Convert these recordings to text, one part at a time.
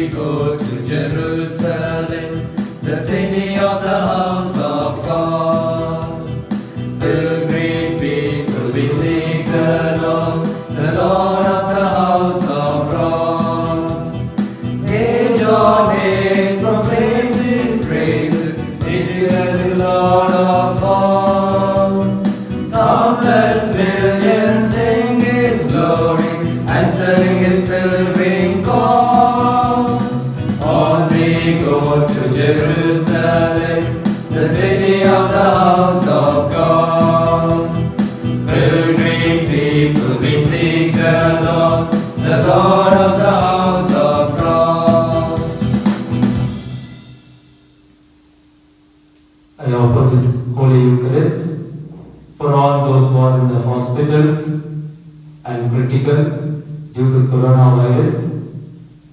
we go to Jerusalem, the city of the house of God. Pilgrim people, we seek the Lord of the house of rock. Age on age proclaims His praises, ageless the Lord of all. Countless millions sing His glory, answering His pilgrim call. On we go to Jerusalem, the city of the house of God. Pilgrim people, we seek the Lord of the house of God. I offer this Holy Eucharist for all those who are in the hospitals and critical due to coronavirus,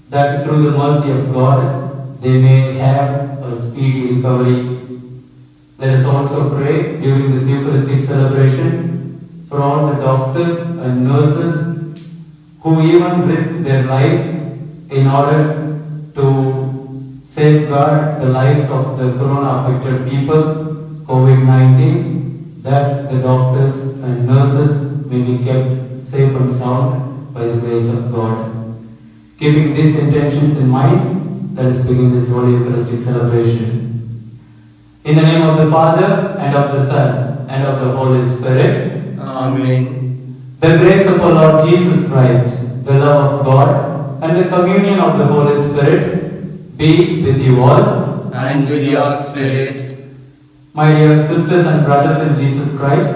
that through the mercy of God they may have a speedy recovery. Let us also pray during this Eucharistic celebration for all the doctors and nurses who even risk their lives in order to safeguard the lives of the corona-affected people, COVID-19, that the doctors and nurses may be kept safe and sound by the grace of God. Keeping these intentions in mind, let us begin this Holy Eucharistic celebration. In the name of the Father, and of the Son, and of the Holy Spirit. Amen. The grace of our Lord Jesus Christ, the love of God, and the communion of the Holy Spirit be with you all. And with your spirit. My dear sisters and brothers in Jesus Christ,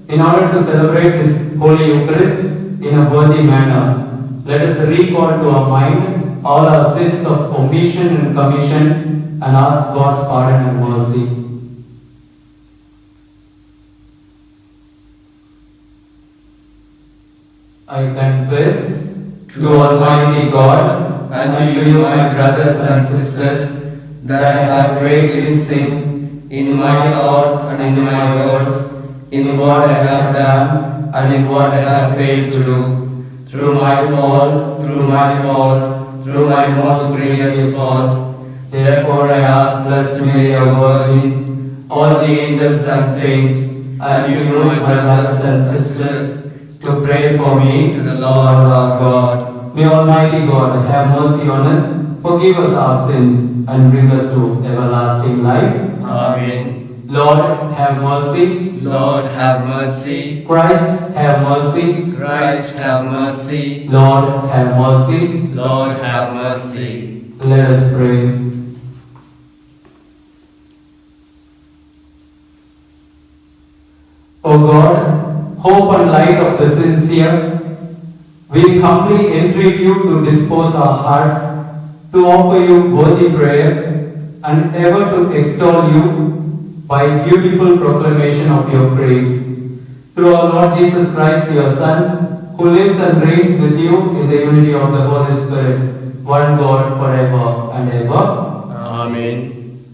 in order to celebrate this Holy Eucharist in a worthy manner, let us recall to our mind all our sins of omission and commission and ask God's pardon and mercy. I confess To Almighty God and to you, my brothers and sisters, that I have greatly sinned in my thoughts and in my words, in what I have done and in what I have failed to do, through my fault, through my most grievous fault. Therefore I ask Blessed Mary, our Virgin, all the angels and saints, and you, my brothers and sisters, to pray for me to the Lord our God. May Almighty God have mercy on us, forgive us our sins, and bring us to everlasting life. Amen. Lord, have mercy. Lord, have mercy. Christ, have mercy. Christ, have mercy. Lord, have mercy. Lord, have mercy. Let us pray. O God, hope and light of the sincere, we humbly entreat you to dispose our hearts to offer you worthy prayer and ever to extol you by beautiful proclamation of your praise. Through our Lord Jesus Christ, your Son, who lives and reigns with you in the unity of the Holy Spirit, one God forever and ever. Amen.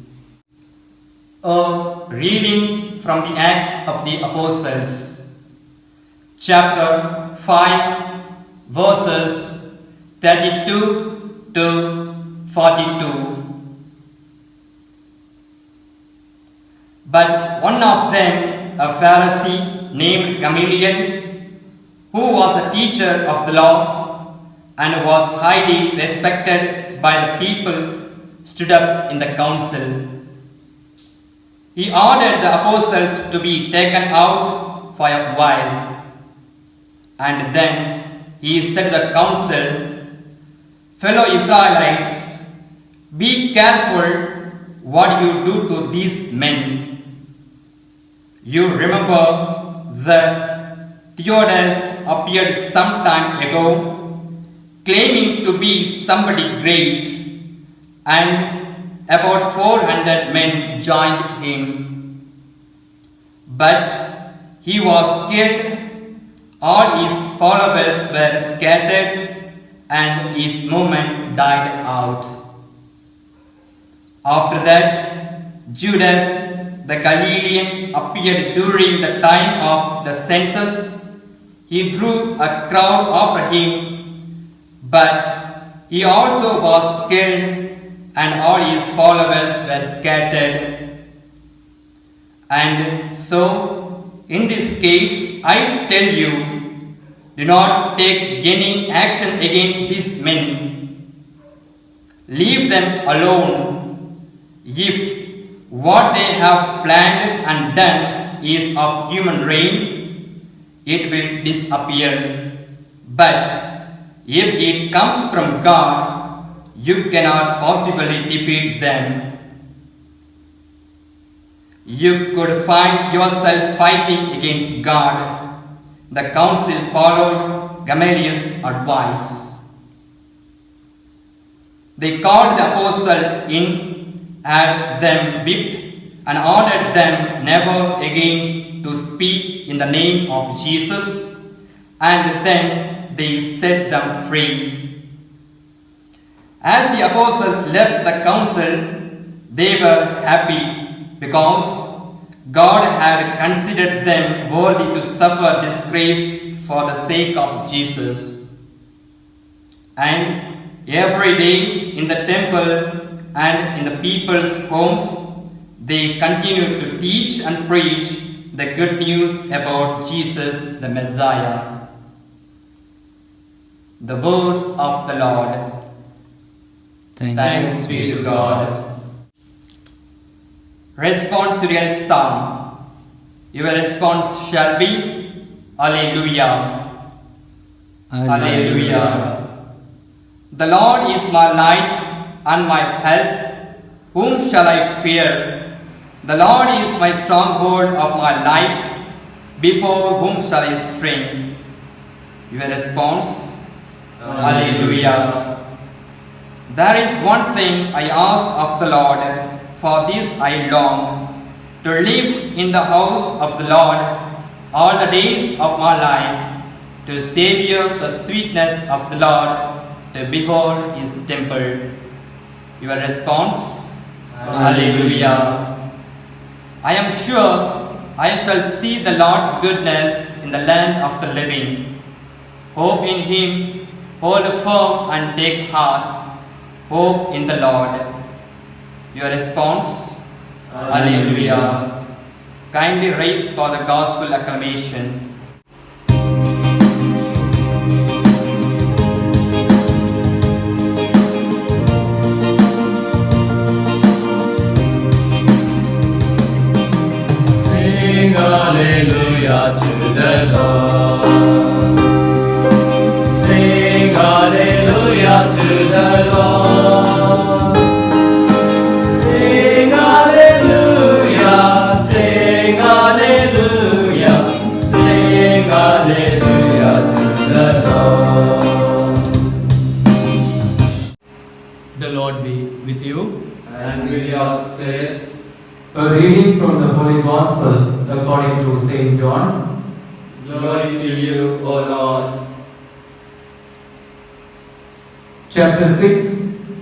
A reading from the Acts of the Apostles, chapter 5, verses 32 to 42. But one of them, a Pharisee named Gamaliel, who was a teacher of the law and was highly respected by the people, stood up in the council. He ordered the apostles to be taken out for a while. And then he said to the council, "Fellow Israelites, be careful what you do to these men. You remember that Theodas appeared some time ago, claiming to be somebody great, and about 400 men joined him. But he was killed, all his followers were scattered, and his movement died out. After that, Judas the Galilean appeared during the time of the census. He drew a crowd after him, but he also was killed, and all his followers were scattered. And so, in this case, I tell you, do not take any action against these men. Leave them alone. If what they have planned and done is of human reign, it will disappear. But if it comes from God, you cannot possibly defeat them. You could find yourself fighting against God. The council followed Gamaliel's advice. They called the apostles in, had them whipped, and ordered them never again to speak in the name of Jesus, and then they set them free. As the apostles left the council, they were happy because God had considered them worthy to suffer disgrace for the sake of Jesus. And every day in the temple and in the people's homes, they continued to teach and preach the good news about Jesus the Messiah. The word of the Lord. Thanks be to God. Responsorial Psalm. Your response shall be, Alleluia. Alleluia. The Lord is my light and my help. Whom shall I fear? The Lord is my stronghold of my life. Before whom shall I strain? Your response, Alleluia. There is one thing I ask of the Lord, for this I long, to live in the house of the Lord all the days of my life, to savor the sweetness of the Lord, to behold his temple. Your response, Alleluia. I am sure I shall see the Lord's goodness in the land of the living. Hope in him, hold firm and take heart. Hope in the Lord. Your response, Alleluia. Kindly rise for the gospel acclamation. Sing hallelujah to the Lord. Sing hallelujah to the Lord. Sing hallelujah, sing hallelujah, sing hallelujah to the Lord. The Lord be with you. And with your spirit. A reading from the Holy Gospel according to St. John. Glory to you, O Lord. Chapter 6,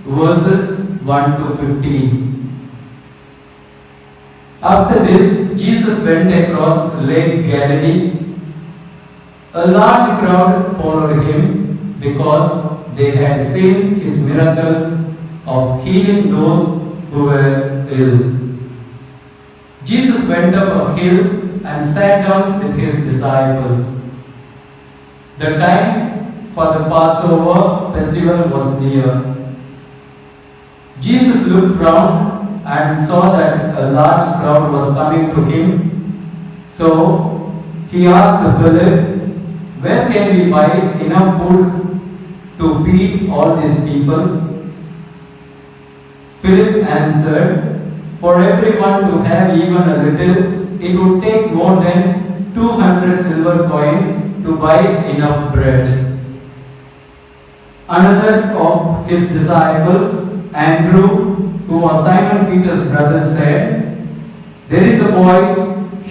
verses 1 to 15. After this, Jesus went across Lake Galilee. A large crowd followed him because they had seen his miracles of healing those who were ill. Jesus went up a hill and sat down with his disciples. The time for the Passover festival was near. Jesus looked round and saw that a large crowd was coming to him. So he asked Philip, "Where can we buy enough food to feed all these people?" Philip answered, "For everyone to have even a little, it would take more than 200 silver coins to buy enough bread." Another of his disciples, Andrew, who was Simon Peter's brother, said, "There is a boy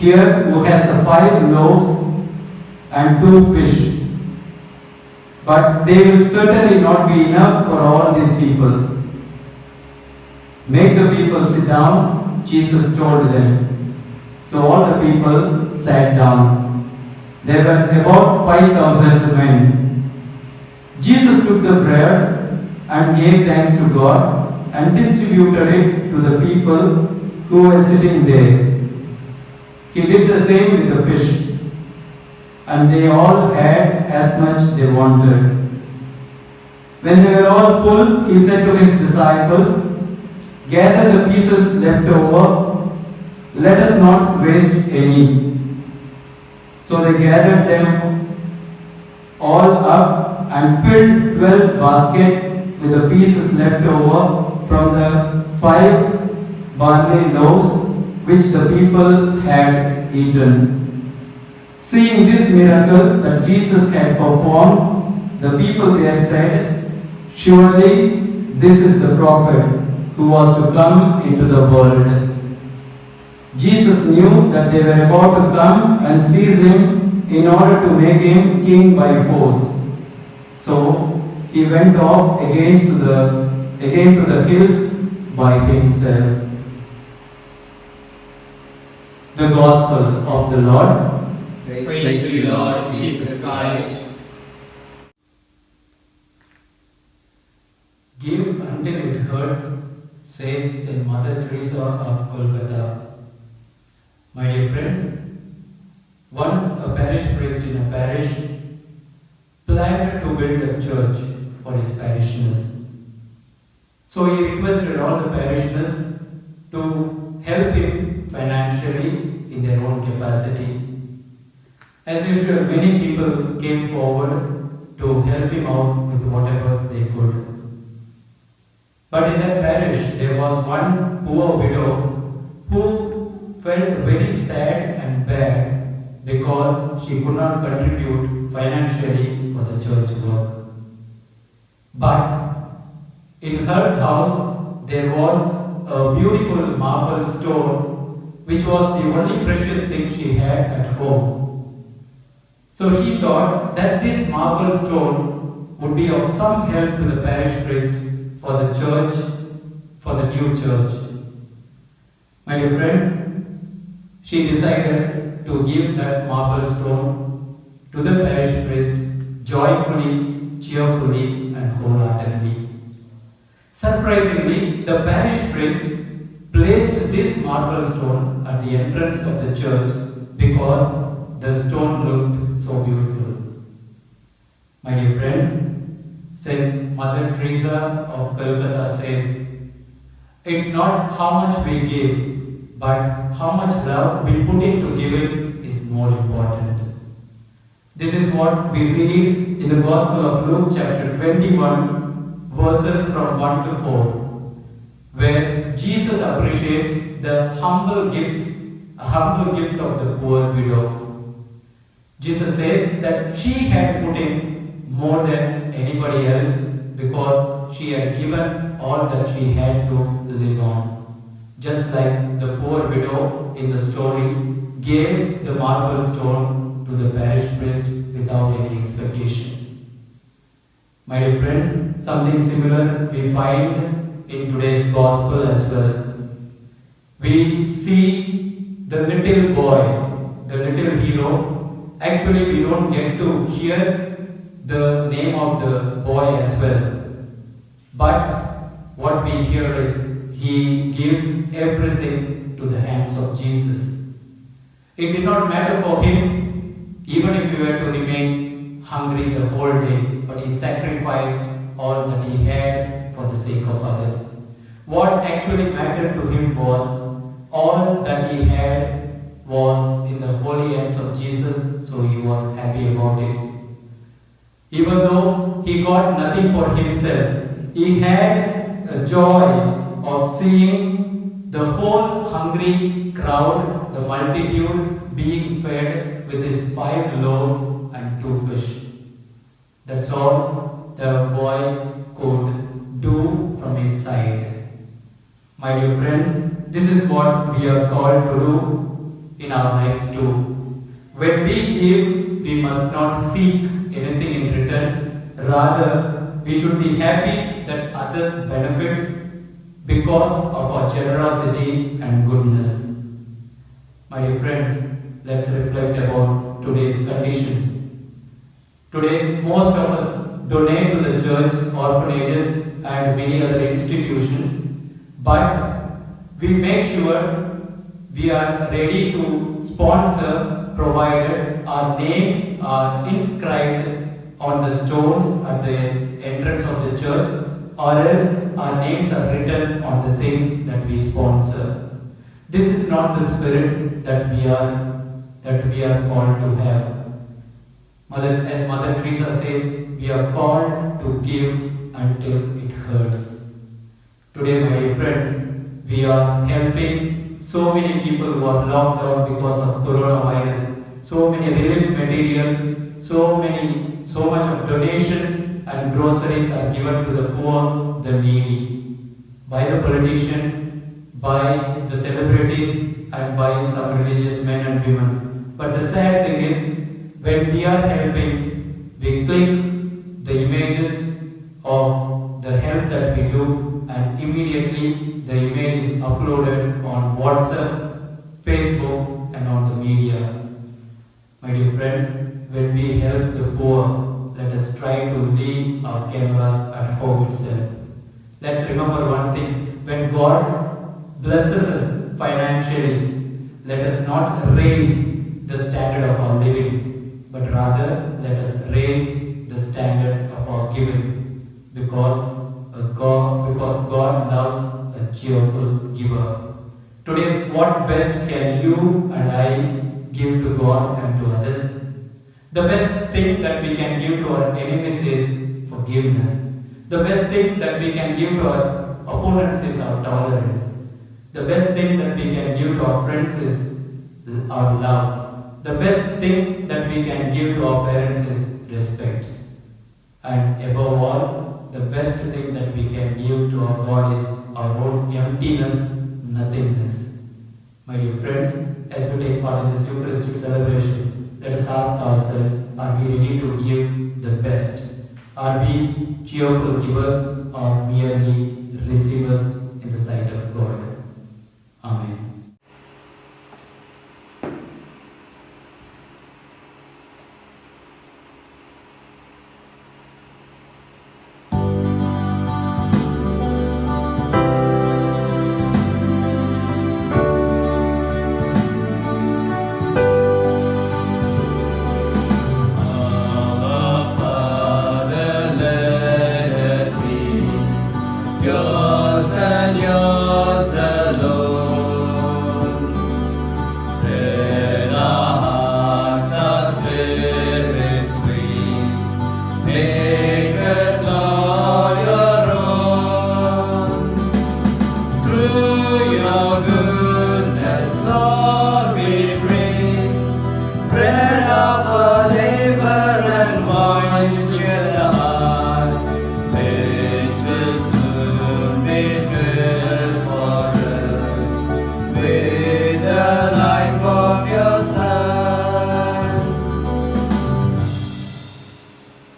here who has 5 loaves and 2 fish, but they will certainly not be enough for all these people." "Make the people sit down," Jesus told them. So all the people sat down. There were about 5,000 men. Jesus took the bread and gave thanks to God and distributed it to the people who were sitting there. He did the same with the fish, and they all had as much they wanted. When they were all full, he said to his disciples, "Gather the pieces left over, let us not waste any." So they gathered them all up and filled 12 baskets with the pieces left over from the 5 barley loaves which the people had eaten. Seeing this miracle that Jesus had performed, the people there said, "Surely this is the prophet who was to come into the world." Jesus knew that they were about to come and seize him in order to make him king by force. So he went off again to the hills by himself. The Gospel of the Lord. Praise to you, Lord Jesus Christ. Give until it hurts, says Saint Mother Teresa of Kolkata. My dear friends, once a parish priest in a parish planned to build a church for his parishioners. So he requested all the parishioners to help him financially in their own capacity. As usual, many people came forward to help him out with whatever they could. But in that parish, there was one poor widow who felt very sad and bad because she could not contribute financially for the church work. But in her house, there was a beautiful marble stone which was the only precious thing she had at home. So she thought that this marble stone would be of some help to the parish priest for the church, for the new church. My dear friends, she decided to give that marble stone to the parish priest joyfully, cheerfully and wholeheartedly. Surprisingly, the parish priest placed this marble stone at the entrance of the church because the stone looked so beautiful. My dear friends, Saint Mother Teresa of Calcutta says, "It's not how much we give, but how much love we put into giving is more important." This is what we read in the Gospel of Luke chapter 21, verses from 1 to 4, where Jesus appreciates the humble gift of the poor widow. Jesus says that she had put in more than anybody else because she had given all that she had to live on. Just like the poor widow in the story gave the marble stone to the parish priest without any expectation. My dear friends, something similar we find in today's gospel as well. We see the little boy, the little hero. Actually, we don't get to hear the name of the boy as well. But what we hear is he gives everything to the hands of Jesus. It did not matter for him, even if he were to remain hungry the whole day, but he sacrificed all that he had for the sake of others. What actually mattered to him was all that he had was in the holy hands of Jesus, so he was happy about it. Even though he got nothing for himself, he had a joy of seeing the whole hungry crowd, the multitude, being fed with his 5 loaves and 2 fish. That's all the boy could do from his side. My dear friends, this is what we are called to do in our lives too. When we give, we must not seek anything in return. Rather, we should be happy that others benefit because of our generosity and goodness. My dear friends, let's reflect about today's condition. Today, most of us donate to the church, orphanages and many other institutions, but we make sure we are ready to sponsor provided our names are inscribed on the stones at the entrance of the church, or else our names are written on the things that we sponsor. This is not the spirit that we are called to have. As Mother Teresa says, we are called to give until it hurts. Today, my dear friends, we are helping so many people who are locked down because of coronavirus. So many relief materials, so much of donation and groceries are given to the poor, the needy, by the politician, by the celebrities, and by some religious men and women. But the sad thing is, when we are helping, we click the images of the help that we do, and immediately the image is uploaded on WhatsApp, Facebook, and on the media. My dear friends, when we help the poor, let us try to leave our cameras at home itself. Let's remember one thing: when God blesses us financially, let us not raise the standard of our living, but rather let us raise the standard of our giving, because God loves a cheerful giver. Today, what best can you and I give to God and to others? The best thing that we can give to our enemies is forgiveness. The best thing that we can give to our opponents is our tolerance. The best thing that we can give to our friends is our love. The best thing that we can give to our parents is respect. And above all, the best thing that we can give to our God is our own emptiness, nothingness. My dear friends, as we take part in this Eucharistic celebration, let us ask ourselves, are we ready to give the best? Are we cheerful givers or merely receivers in the sight of God? Amen.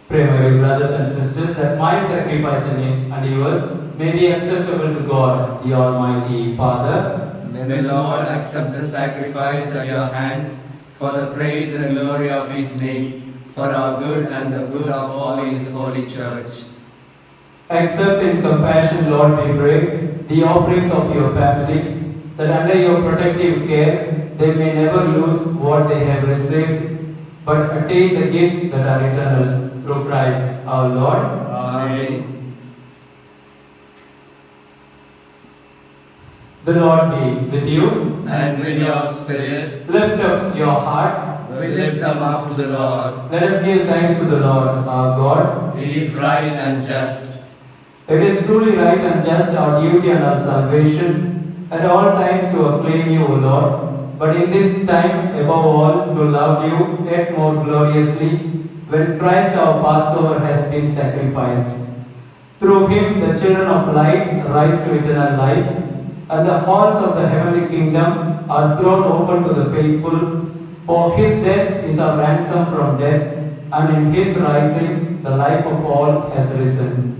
Pray, my dear brothers and sisters, that my sacrifice and yours may be acceptable to God, the Almighty Father. May the Lord accept the sacrifice at your hands for the praise and glory of His name, for our good and the good of all His holy church. Accept in compassion, Lord, we pray, the offerings of your family, that under your protective care they may never lose what they have received, but attain the gifts that are eternal, through Christ our Lord. Amen. The Lord be with you. And with your spirit, Lift up your hearts. we lift them up to the Lord. Let us give thanks to the Lord our God. It is right and just. It is truly right and just, our duty and our salvation, at all times to acclaim you, O Lord, but in this time, above all, to love you yet more gloriously, when Christ our Passover has been sacrificed. Through him, the children of light rise to eternal life, and the halls of the heavenly kingdom are thrown open to the faithful. For his death is a ransom from death, and in his rising, the life of all has risen.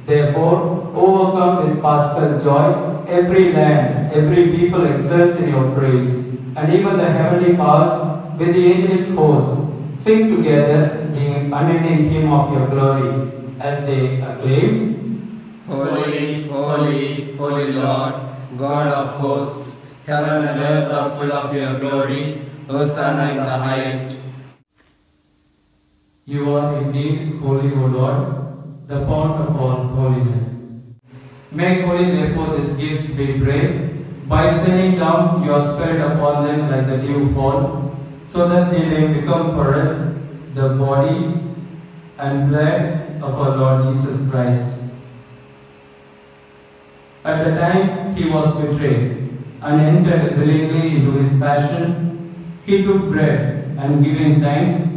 Therefore, overcome with paschal joy, every land, every people exults in your praise, and even the heavenly powers with the angelic host sing together the unending hymn of your glory, as they acclaim. Holy, holy, holy Lord, God of hosts, heaven and earth are full of your glory. Hosanna in the highest. You are indeed holy, O Lord, the fount of all holiness. Make holy therefore these gifts, we pray, by sending down your Spirit upon them like the dew fall, so that they may become for us the body and blood of our Lord Jesus Christ. At the time he was betrayed and entered willingly into his passion, he took bread and giving thanks,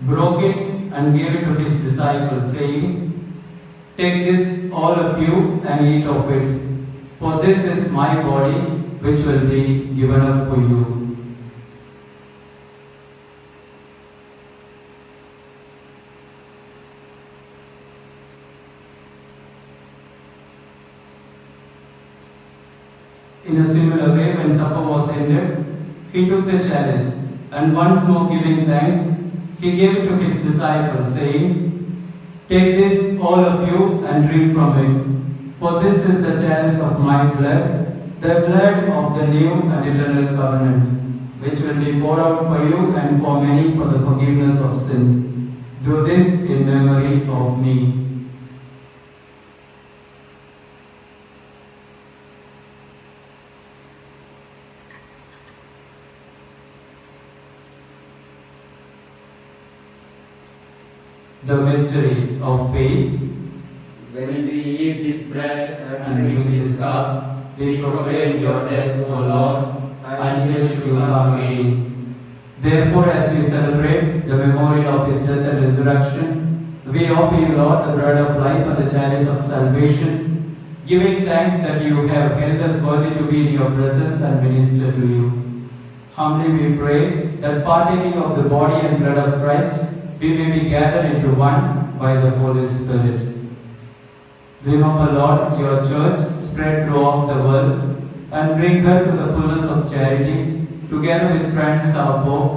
broke it and gave it to his disciples, saying, "Take this, all of you, and eat of it, for this is my body, which will be given up for you." In a similar way, when supper was ended, he took the chalice, and once more giving thanks, he gave it to his disciples, saying, "Take this, all of you, and drink from it, for this is the chalice of my blood, the blood of the new and eternal covenant, which will be poured out for you and for many for the forgiveness of sins. Do this in memory of me." The mystery of faith. When we eat this bread and drink this cup, we proclaim your death, O Lord, until you come again. Therefore, as we celebrate the memorial of his death and resurrection, we offer you, Lord, the bread of life and the chalice of salvation, giving thanks that you have held us worthy to be in your presence and minister to you. Humbly we pray that partaking of the body and blood of Christ, we may be gathered into one by the Holy Spirit. Remember, Lord, your church spread throughout the world and bring her to the fullness of charity, together with Francis our Pope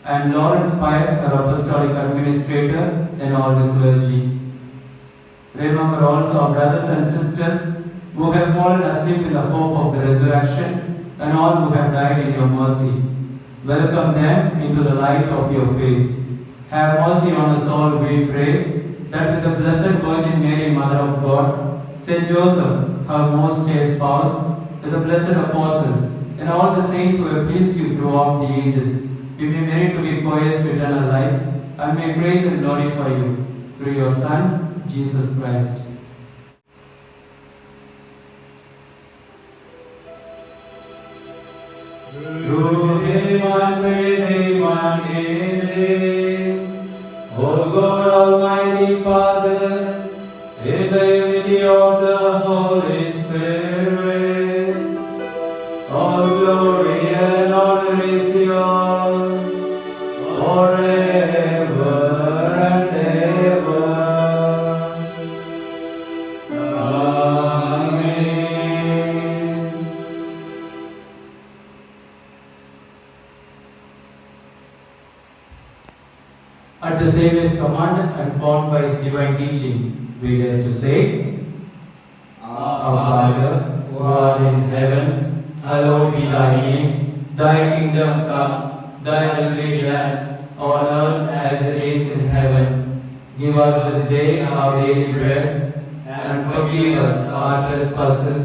and Lawrence Pius our Apostolic Administrator and all the clergy. Remember also our brothers and sisters who have fallen asleep in the hope of the resurrection and all who have died in your mercy. Welcome them into the light of your face. Have mercy on us all, we pray, that with the Blessed Virgin Mary, Mother of God, Saint Joseph, her most chaste spouse, with the blessed apostles, and all the saints who have pleased you throughout the ages, we may merit to be co-heirs to eternal life, and may praise and glorify you, through your Son, Jesus Christ. Through him and with him and in him, O God Almighty Father, in the unity of the Holy Spirit, all glory and honor is yours, forever and ever. Amen. At the Saviour's command and formed by his divine teaching, we dare to say, Our Father, who art in heaven, hallowed be thy name. Thy kingdom come, thy will be done, on earth as it is in heaven. Give us this day our daily bread, and forgive us our trespasses,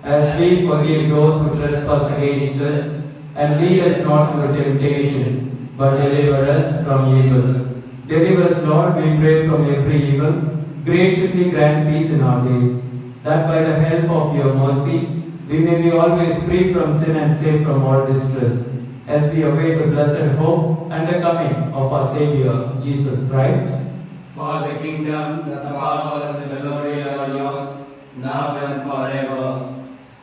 as we forgive those who trespass against us. And lead us not into temptation, but deliver us from evil. Deliver us, Lord, we pray, from every evil. Graciously grant peace in our days, that by the help of your mercy, we may be always free from sin and safe from all distress, as we await the blessed hope and the coming of our Saviour, Jesus Christ. For the kingdom, the power, and the glory are yours, now and forever.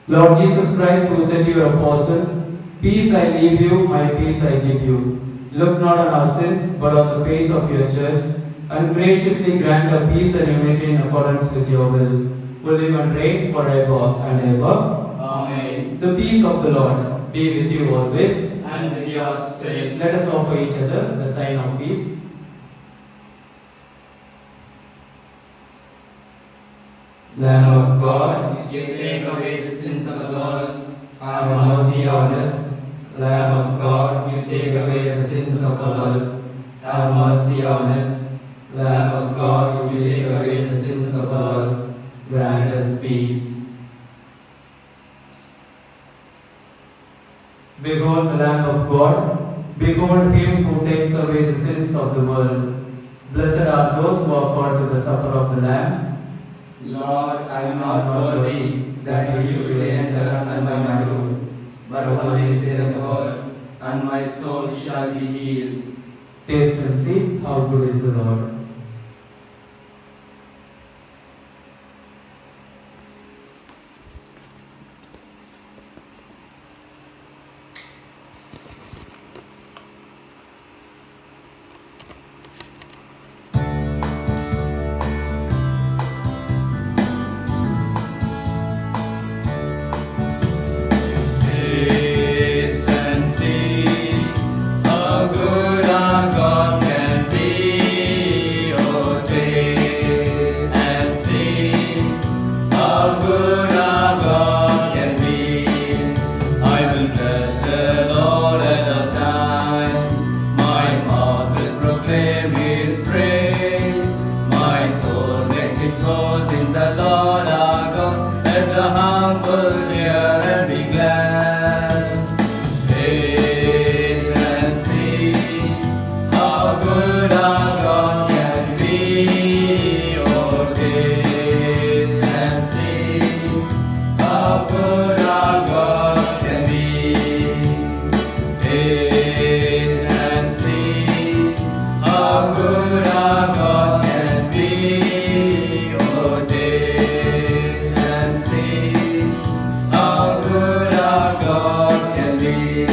Lord Jesus Christ, who said to your apostles, "Peace I leave you, my peace I give you," look not on our sins, but on the faith of your church, and graciously grant her peace and unity in accordance with your will, who live and reign forever and ever. Amen. The peace of the Lord be with you always. And with your spirit. Let us offer each other the sign of peace. Lamb of God, you take away the sins of the world, have mercy on us. Lamb of God, you take away the sins of the world, have mercy on us. Lamb of God, you take away the sins of the world, grant us peace. Behold the Lamb of God, behold him who takes away the sins of the world. Blessed are those who are called to the supper of the Lamb. Lord, I am not worthy that you should enter under my roof, but only say the word, and my soul shall be healed. Taste and see how good is the Lord. Taste and see how good our God can be. Oh, taste and see how good our God can be. I will bless the Lord at all times. My mouth will proclaim His praise. My soul makes its boast in the Lord our God. Let the humble hear and be glad. Taste and see how good our God can be. Oh, taste and see how good our God can be. Taste and see how good our God can be. Oh, taste and see how good our God can be.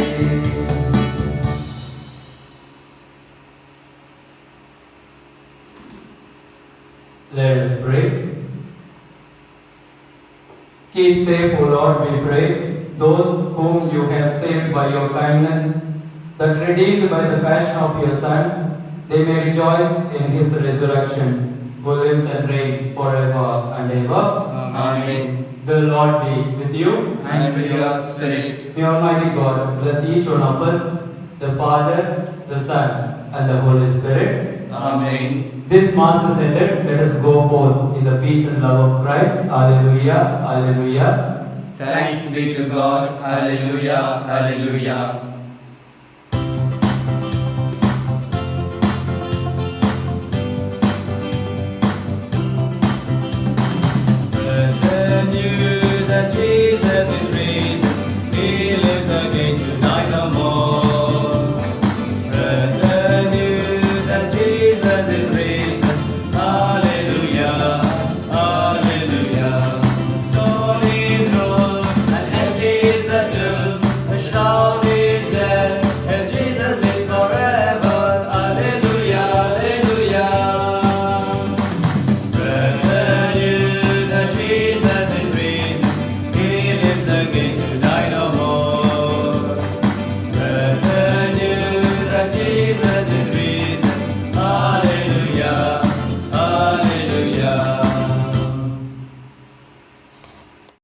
Let us pray. Keep safe, O Lord, we pray, those whom you have saved by your kindness, that redeemed by the passion of your Son, they may rejoice in his resurrection, who lives and reigns forever and ever. Amen. The Lord be with you. And with your spirit. May Almighty God bless each one of us, the Father, the Son, and the Holy Spirit. Amen. This Mass is ended. Let us go forth in the peace and love of Christ. Alleluia, alleluia. Thanks be to God. Hallelujah, hallelujah.